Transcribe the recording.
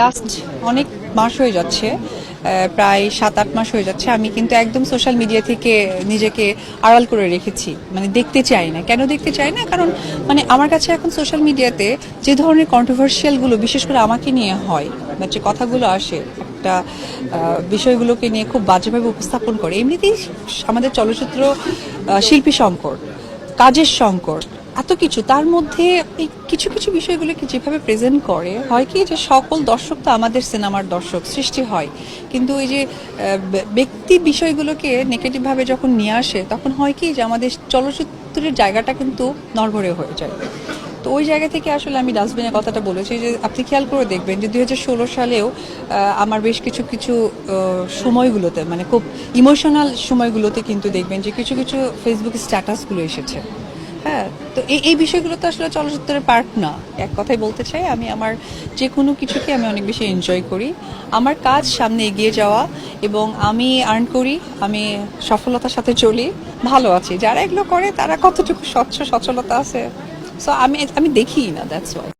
Last অনেক মাস হয়ে যাচ্ছে, প্রায় 7-8 মাস হয়ে যাচ্ছে আমি কিন্তু একদম সোশ্যাল মিডিয়া থেকে নিজেকে আড়াল করে রেখেছি। মানে দেখতে চাই না। কেন দেখতে চাই না? কারণ মানে আমার কাছে এখন সোশ্যাল মিডিয়াতে যে ধরনের কন্ট্রোভার্সিয়াল গুলো বিশেষ করে আমাকে নিয়ে হয় বা যে কথাগুলো আসে একটা বিষয়গুলোকে নিয়ে খুব বাজেভাবে উপস্থাপন করে, এমনিতেই আমাদের চলচ্চিত্র শিল্পী সংকট, কাজের সংকট, এত কিছু তার মধ্যে এই কিছু কিছু বিষয়গুলোকে যেভাবে প্রেজেন্ট করে হয় কি যে সকল দর্শক তো আমাদের সিনেমার দর্শক সৃষ্টি হয়, কিন্তু এই যে ব্যক্তি বিষয়গুলোকে নেগেটিভ ভাবে যখন নিয়ে আসে তখন হয় কি যে আমাদের চলচ্চিত্রের জায়গাটা কিন্তু নড়বড়ে হয়ে যায়। তো ওই জায়গা থেকে আসলে আমি ডাস্টবিনের কথাটা বলেছি যে আপনি খেয়াল করে দেখবেন যে 2016 সালেও আমার বেশ কিছু কিছু সময়গুলোতে মানে খুব ইমোশনাল সময়গুলোতে কিন্তু দেখবেন যে কিছু কিছু ফেসবুক স্ট্যাটাসগুলো এসেছে। হ্যাঁ, তো এই বিষয়গুলো তো আসলে চলচ্চিত্রের পার্ট না। এক কথাই বলতে চাই, আমি আমার যে কোনো কিছুকে আমি অনেক বেশি এনজয় করি। আমার কাজ সামনে এগিয়ে যাওয়া, এবং আমি আর্ন করি, আমি সফলতার সাথে চলি, ভালো আছি। যারা এগুলো করে তারা কতটুকু স্বচ্ছলতা আছে, সো আমি আমি দেখি না, দ্যাটস ওয়াই।